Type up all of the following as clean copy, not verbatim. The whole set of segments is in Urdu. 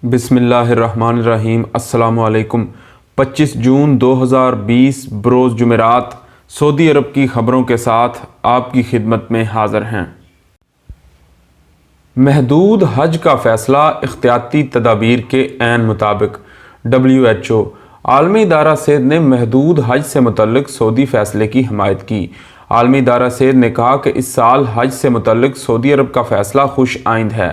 بسم اللہ الرحمن الرحیم۔ السلام علیکم۔ 25 جون 2020 بروز جمعرات سعودی عرب کی خبروں کے ساتھ آپ کی خدمت میں حاضر ہیں۔ محدود حج کا فیصلہ احتیاطی تدابیر کے عین مطابق۔ WHO عالمی ادارہ صحت نے محدود حج سے متعلق سعودی فیصلے کی حمایت کی۔ عالمی ادارہ صحت نے کہا کہ اس سال حج سے متعلق سعودی عرب کا فیصلہ خوش آئند ہے۔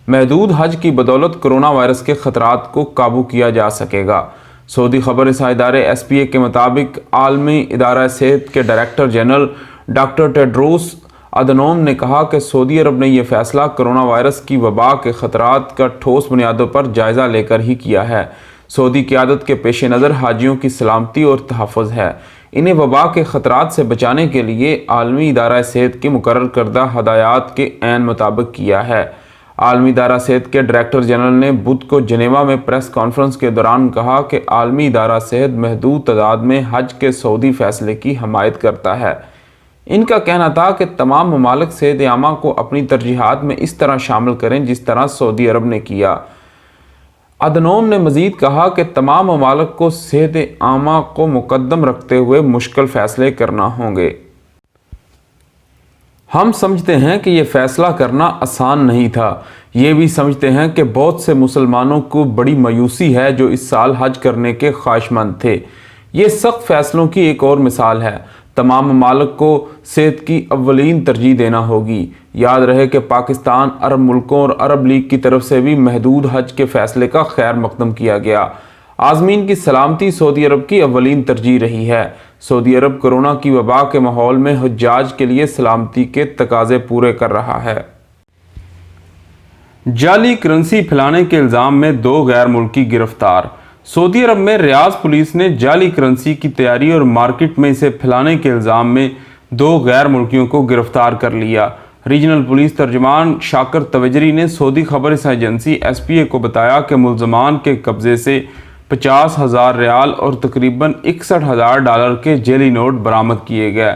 محدود حج کی بدولت کرونا وائرس کے خطرات کو قابو کیا جا سکے گا۔ سعودی خبر رساں ادارے SPA کے مطابق عالمی ادارہ صحت کے ڈائریکٹر جنرل ڈاکٹر ٹیڈروس ادھنوم نے کہا کہ سعودی عرب نے یہ فیصلہ کرونا وائرس کی وبا کے خطرات کا ٹھوس بنیادوں پر جائزہ لے کر ہی کیا ہے۔ سعودی قیادت کے پیش نظر حاجیوں کی سلامتی اور تحفظ ہے۔ انہیں وبا کے خطرات سے بچانے کے لیے عالمی ادارہ صحت کے مقرر کردہ ہدایات کے عین مطابق کیا ہے۔ عالمی ادارہ صحت کے ڈائریکٹر جنرل نے بدھ کو جنیوا میں پریس کانفرنس کے دوران کہا کہ عالمی ادارہ صحت محدود تعداد میں حج کے سعودی فیصلے کی حمایت کرتا ہے۔ ان کا کہنا تھا کہ تمام ممالک صحت عامہ کو اپنی ترجیحات میں اس طرح شامل کریں جس طرح سعودی عرب نے کیا۔ ادھنوم نے مزید کہا کہ تمام ممالک کو صحت عامہ کو مقدم رکھتے ہوئے مشکل فیصلے کرنا ہوں گے۔ ہم سمجھتے ہیں کہ یہ فیصلہ کرنا آسان نہیں تھا۔ یہ بھی سمجھتے ہیں کہ بہت سے مسلمانوں کو بڑی مایوسی ہے جو اس سال حج کرنے کے خواہشمند تھے۔ یہ سخت فیصلوں کی ایک اور مثال ہے۔ تمام ممالک کو صحت کی اولین ترجیح دینا ہوگی۔ یاد رہے کہ پاکستان، عرب ملکوں اور عرب لیگ کی طرف سے بھی محدود حج کے فیصلے کا خیر مقدم کیا گیا۔ عازمین کی سلامتی سعودی عرب کی اولین ترجیح رہی ہے۔ سعودی عرب کورونا کی وبا کے ماحول میں حجاج کے لیے سلامتی کے تقاضے پورے کر رہا ہے۔ جعلی کرنسی پھیلانے کے الزام میں 2 غیر ملکی گرفتار۔ سعودی عرب میں ریاض پولیس نے جعلی کرنسی کی تیاری اور مارکیٹ میں اسے پھیلانے کے الزام میں 2 غیر ملکیوں کو گرفتار کر لیا۔ ریجنل پولیس ترجمان شاکر تویجری نے سعودی خبر رساں ایجنسی SPA کو بتایا کہ ملزمان کے قبضے سے 50,000 ریال اور تقریباً $61,000 کے جعلی نوٹ برآمد کیے گئے۔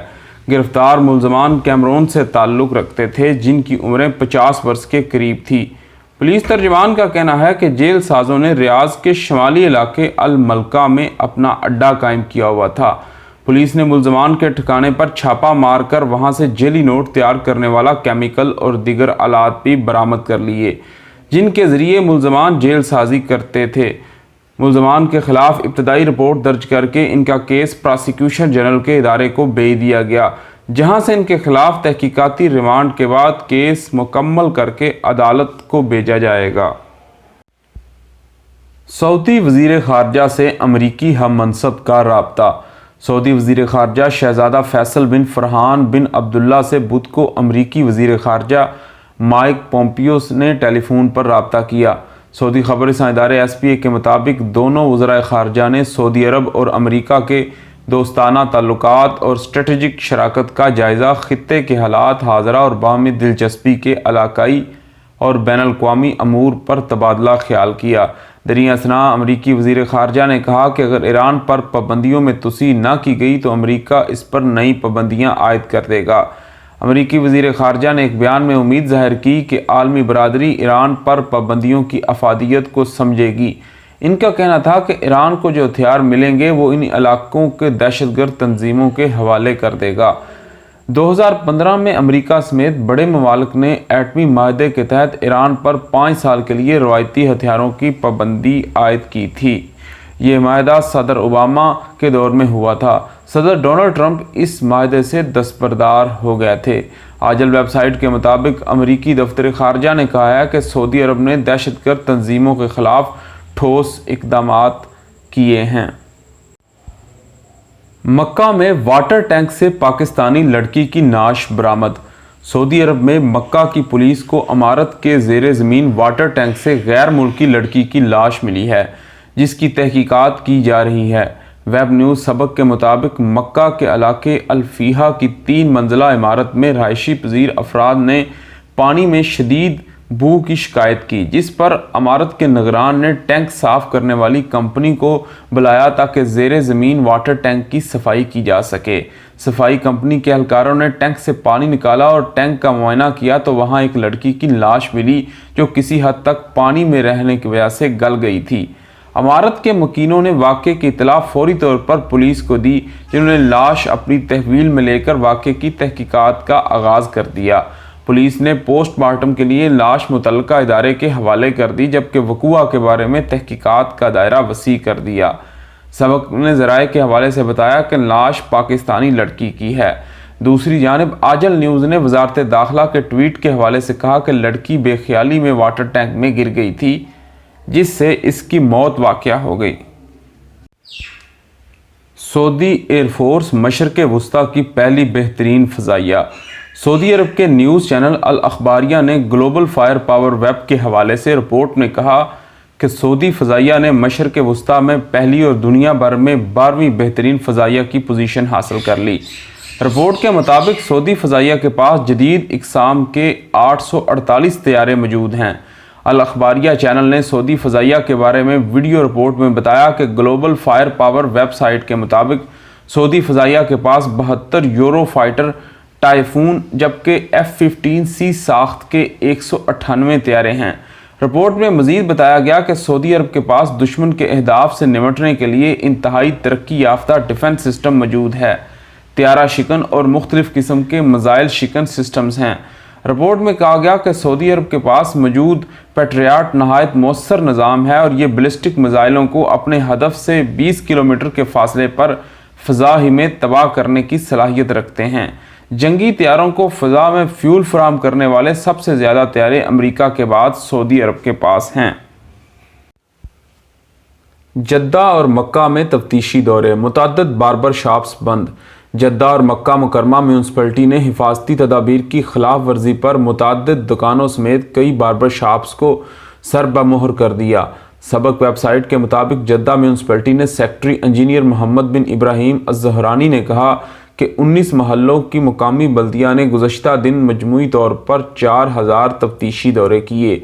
گرفتار ملزمان کیمرون سے تعلق رکھتے تھے جن کی عمریں 50 برس کے قریب تھی۔ پولیس ترجمان کا کہنا ہے کہ جیل سازوں نے ریاض کے شمالی علاقے الملکہ میں اپنا اڈہ قائم کیا ہوا تھا۔ پولیس نے ملزمان کے ٹھکانے پر چھاپا مار کر وہاں سے جعلی نوٹ تیار کرنے والا کیمیکل اور دیگر آلات بھی برآمد کر لیے جن کے ذریعے ملزمان جیل سازی کرتے تھے۔ ملزمان کے خلاف ابتدائی رپورٹ درج کر کے ان کا کیس پراسیکیوشن جنرل کے ادارے کو بھیج دیا گیا جہاں سے ان کے خلاف تحقیقاتی ریمانڈ کے بعد کیس مکمل کر کے عدالت کو بھیجا جائے گا۔ سعودی وزیر خارجہ سے امریکی ہم منصب کا رابطہ۔ سعودی وزیر خارجہ شہزادہ فیصل بن فرحان بن عبداللہ سے بدھ کو امریکی وزیر خارجہ مائک پومپیو نے ٹیلی فون پر رابطہ کیا۔ سعودی خبر رساں ادارے SPA کے مطابق دونوں وزرائے خارجہ نے سعودی عرب اور امریکہ کے دوستانہ تعلقات اور اسٹریٹجک شراکت کا جائزہ، خطے کے حالات حاضرہ اور باہمی دلچسپی کے علاقائی اور بین الاقوامی امور پر تبادلہ خیال کیا۔ دریں اثنا امریکی وزیر خارجہ نے کہا کہ اگر ایران پر پابندیوں میں توسیع نہ کی گئی تو امریکہ اس پر نئی پابندیاں عائد کر دے گا۔ امریکی وزیر خارجہ نے ایک بیان میں امید ظاہر کی کہ عالمی برادری ایران پر پابندیوں کی افادیت کو سمجھے گی۔ ان کا کہنا تھا کہ ایران کو جو ہتھیار ملیں گے وہ ان علاقوں کے دہشت گرد تنظیموں کے حوالے کر دے گا۔ 2015 میں امریکہ سمیت بڑے ممالک نے ایٹمی معاہدے کے تحت ایران پر 5 سال کے لیے روایتی ہتھیاروں کی پابندی عائد کی تھی۔ یہ معاہدہ صدر اوباما کے دور میں ہوا تھا۔ صدر ڈونلڈ ٹرمپ اس معاہدے سے دستبردار ہو گئے تھے۔ آجل ویب سائٹ کے مطابق امریکی دفتر خارجہ نے کہا ہے کہ سعودی عرب نے دہشت گرد تنظیموں کے خلاف ٹھوس اقدامات کیے ہیں۔ مکہ میں واٹر ٹینک سے پاکستانی لڑکی کی نعش برآمد۔ سعودی عرب میں مکہ کی پولیس کو عمارت کے زیر زمین واٹر ٹینک سے غیر ملکی لڑکی کی لاش ملی ہے جس کی تحقیقات کی جا رہی ہے۔ ویب نیوز سبق کے مطابق مکہ کے علاقے الفیحہ کی 3 منزلہ عمارت میں رہائشی پذیر افراد نے پانی میں شدید بو کی شکایت کی، جس پر عمارت کے نگران نے ٹینک صاف کرنے والی کمپنی کو بلایا تاکہ زیر زمین واٹر ٹینک کی صفائی کی جا سکے۔ صفائی کمپنی کے اہلکاروں نے ٹینک سے پانی نکالا اور ٹینک کا معائنہ کیا تو وہاں ایک لڑکی کی لاش ملی جو کسی حد تک پانی میں رہنے کی وجہ سے گل گئی تھی۔ عمارت کے مکینوں نے واقعے کی اطلاع فوری طور پر پولیس کو دی، جنہوں نے لاش اپنی تحویل میں لے کر واقعے کی تحقیقات کا آغاز کر دیا۔ پولیس نے پوسٹ مارٹم کے لیے لاش متعلقہ ادارے کے حوالے کر دی، جبکہ وقوع کے بارے میں تحقیقات کا دائرہ وسیع کر دیا۔ سبق نے ذرائع کے حوالے سے بتایا کہ لاش پاکستانی لڑکی کی ہے۔ دوسری جانب آجل نیوز نے وزارت داخلہ کے ٹویٹ کے حوالے سے کہا کہ لڑکی بے خیالی میں واٹر ٹینک میں گر گئی تھی، جس سے اس کی موت واقع ہو گئی۔ سعودی ایئر فورس مشرق وسطیٰ کی پہلی بہترین فضائیہ۔ سعودی عرب کے نیوز چینل الاخباریہ نے گلوبل فائر پاور ویب کے حوالے سے رپورٹ میں کہا کہ سعودی فضائیہ نے مشرق وسطیٰ میں پہلی اور دنیا بھر میں 12ویں بہترین فضائیہ کی پوزیشن حاصل کر لی۔ رپورٹ کے مطابق سعودی فضائیہ کے پاس جدید اقسام کے 848 طیارے موجود ہیں۔ الاخباریہ چینل نے سعودی فضائیہ کے بارے میں ویڈیو رپورٹ میں بتایا کہ global fire power website کے مطابق سعودی فضائیہ کے پاس 72 یورو فائٹر ٹائفون جبکہ F-15C ساخت کے 198 طیارے ہیں۔ رپورٹ میں مزید بتایا گیا کہ سعودی عرب کے پاس دشمن کے اہداف سے نمٹنے کے لیے انتہائی ترقی یافتہ ڈیفنس سسٹم موجود ہے۔ طیارہ شکن اور مختلف قسم کے میزائل شکن سسٹمز ہیں۔ رپورٹ میں کہا گیا کہ سعودی عرب کے پاس موجود پیٹریاٹ نہایت مؤثر نظام ہے اور یہ بیلسٹک میزائلوں کو اپنے ہدف سے 20 کلومیٹر کے فاصلے پر فضا ہی میں تباہ کرنے کی صلاحیت رکھتے ہیں۔ جنگی طیاروں کو فضا میں فیول فراہم کرنے والے سب سے زیادہ طیارے امریکہ کے بعد سعودی عرب کے پاس ہیں۔ جدہ اور مکہ میں تفتیشی دورے، متعدد باربر شاپس بند۔ جدہ اور مکہ مکرمہ میونسپلٹی نے حفاظتی تدابیر کی خلاف ورزی پر متعدد دکانوں سمیت کئی باربر شاپس کو سر بمہر کر دیا۔ سبق ویب سائٹ کے مطابق جدہ میونسپلٹی نے سیکٹری انجینئر محمد بن ابراہیم الزہرانی نے کہا کہ 19 محلوں کی مقامی بلدیہ نے گزشتہ دن مجموعی طور پر 4000 تفتیشی دورے کیے،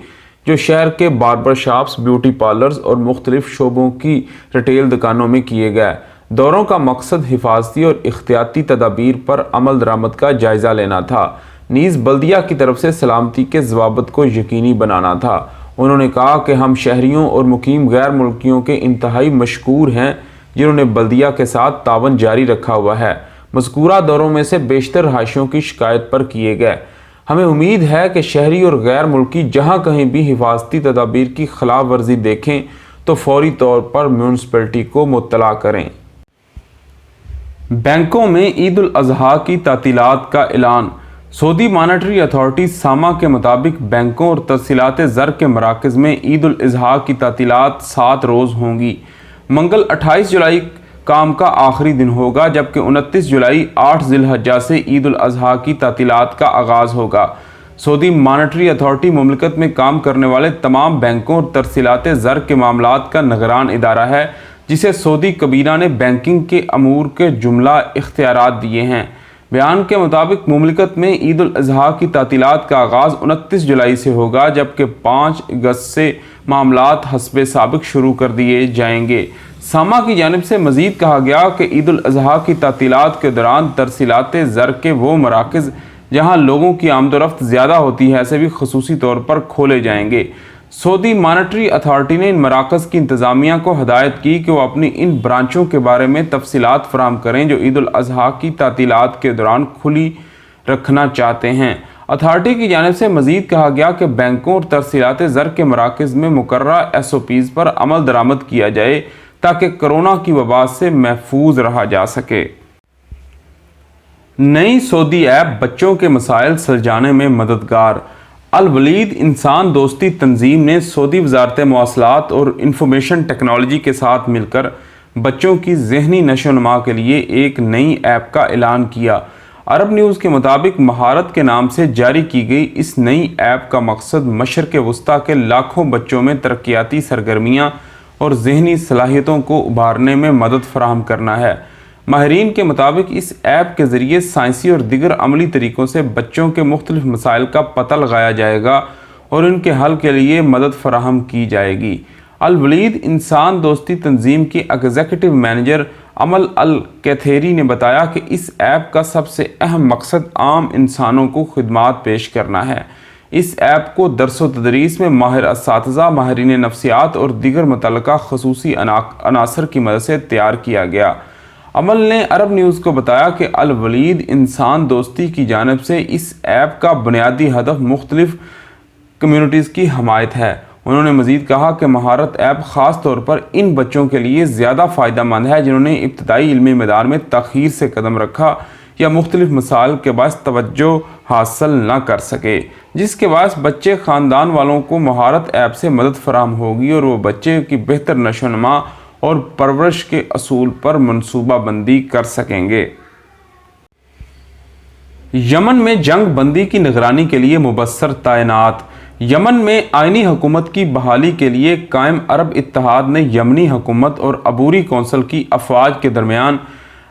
جو شہر کے باربر شاپس، بیوٹی پارلرز اور مختلف شعبوں کی ریٹیل دکانوں میں کیے گئے۔ دوروں کا مقصد حفاظتی اور احتیاطی تدابیر پر عمل درآمد کا جائزہ لینا تھا، نیز بلدیہ کی طرف سے سلامتی کے ضوابط کو یقینی بنانا تھا۔ انہوں نے کہا کہ ہم شہریوں اور مقیم غیر ملکیوں کے انتہائی مشکور ہیں جنہوں نے بلدیہ کے ساتھ تعاون جاری رکھا ہوا ہے۔ مذکورہ دوروں میں سے بیشتر رہائشیوں کی شکایت پر کیے گئے۔ ہمیں امید ہے کہ شہری اور غیر ملکی جہاں کہیں بھی حفاظتی تدابیر کی خلاف ورزی دیکھیں تو فوری طور پر میونسپلٹی کو مطلع کریں۔ بینکوں میں عید الاضحیٰ کی تعطیلات کا اعلان۔ سعودی مانیٹری اتھارٹی ساما کے مطابق بینکوں اور ترسیلات زر کے مراکز میں عید الاضحیٰ کی تعطیلات 7 روز ہوں گی۔ منگل 28 جولائی کام کا آخری دن ہوگا، جبکہ 29 جولائی 8 ذی الحجہ سے عید الاضحیٰ کی تعطیلات کا آغاز ہوگا۔ سعودی مانیٹری اتھارٹی مملکت میں کام کرنے والے تمام بینکوں اور ترسیلات زر کے معاملات کا نگران ادارہ ہے، جسے سعودی کابینہ نے بینکنگ کے امور کے جملہ اختیارات دیے ہیں۔ بیان کے مطابق مملکت میں عید الاضحیٰ کی تعطیلات کا آغاز 29 جولائی سے ہوگا، جبکہ 5 اگست سے معاملات حسب سابق شروع کر دیے جائیں گے۔ ساما کی جانب سے مزید کہا گیا کہ عید الاضحیٰ کی تعطیلات کے دوران ترسیلات زر کے وہ مراکز جہاں لوگوں کی آمد و رفت زیادہ ہوتی ہے ایسے بھی خصوصی طور پر کھولے جائیں گے۔ سعودی مانیٹری اتھارٹی نے ان مراکز کی انتظامیہ کو ہدایت کی کہ وہ اپنی ان برانچوں کے بارے میں تفصیلات فراہم کریں جو عید الاضحیٰ کی تعطیلات کے دوران کھلی رکھنا چاہتے ہیں۔ اتھارٹی کی جانب سے مزید کہا گیا کہ بینکوں اور ترسیلات زر کے مراکز میں مقررہ SOPs پر عمل درآمد کیا جائے تاکہ کرونا کی وبا سے محفوظ رہا جا سکے۔ نئی سعودی ایپ بچوں کے مسائل سلجھانے میں مددگار۔ الولید انسان دوستی تنظیم نے سعودی وزارت مواصلات اور انفارمیشن ٹیکنالوجی کے ساتھ مل کر بچوں کی ذہنی نشو و نما کے لیے ایک نئی ایپ کا اعلان کیا۔ عرب نیوز کے مطابق مہارت کے نام سے جاری کی گئی اس نئی ایپ کا مقصد مشرق وسطیٰ کے لاکھوں بچوں میں ترقیاتی سرگرمیاں اور ذہنی صلاحیتوں کو ابھارنے میں مدد فراہم کرنا ہے۔ ماہرین کے مطابق اس ایپ کے ذریعے سائنسی اور دیگر عملی طریقوں سے بچوں کے مختلف مسائل کا پتہ لگایا جائے گا اور ان کے حل کے لیے مدد فراہم کی جائے گی۔ الولید انسان دوستی تنظیم کی ایگزیکٹو مینیجر امل الکیتھیری نے بتایا کہ اس ایپ کا سب سے اہم مقصد عام انسانوں کو خدمات پیش کرنا ہے۔ اس ایپ کو درس و تدریس میں ماہر اساتذہ، ماہرین نفسیات اور دیگر متعلقہ خصوصی عناصر کی مدد سے تیار کیا گیا۔ امل نے عرب نیوز کو بتایا کہ الولید انسان دوستی کی جانب سے اس ایپ کا بنیادی ہدف مختلف کمیونٹیز کی حمایت ہے۔ انہوں نے مزید کہا کہ مہارت ایپ خاص طور پر ان بچوں کے لیے زیادہ فائدہ مند ہے جنہوں نے ابتدائی علمی میدان میں تاخیر سے قدم رکھا یا مختلف مسائل کے باعث توجہ حاصل نہ کر سکے، جس کے باعث بچے خاندان والوں کو مہارت ایپ سے مدد فراہم ہوگی اور وہ بچے کی بہتر نشو و نما اور پرورش کے اصول پر منصوبہ بندی کر سکیں گے۔ یمن میں جنگ بندی کی نگرانی کے لیے مبصر تعینات۔ یمن میں آئینی حکومت کی بحالی کے لیے قائم عرب اتحاد نے یمنی حکومت اور عبوری کونسل کی افواج کے درمیان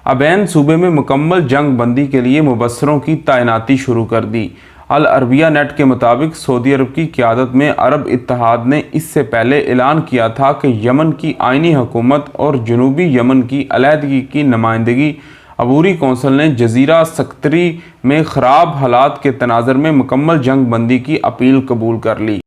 ابین صوبے میں مکمل جنگ بندی کے لیے مبصروں کی تعیناتی شروع کر دی۔ العربیہ نیٹ کے مطابق سعودی عرب کی قیادت میں عرب اتحاد نے اس سے پہلے اعلان کیا تھا کہ یمن کی آئینی حکومت اور جنوبی یمن کی علیحدگی کی نمائندگی عبوری کونسل نے جزیرہ سکتری میں خراب حالات کے تناظر میں مکمل جنگ بندی کی اپیل قبول کر لی۔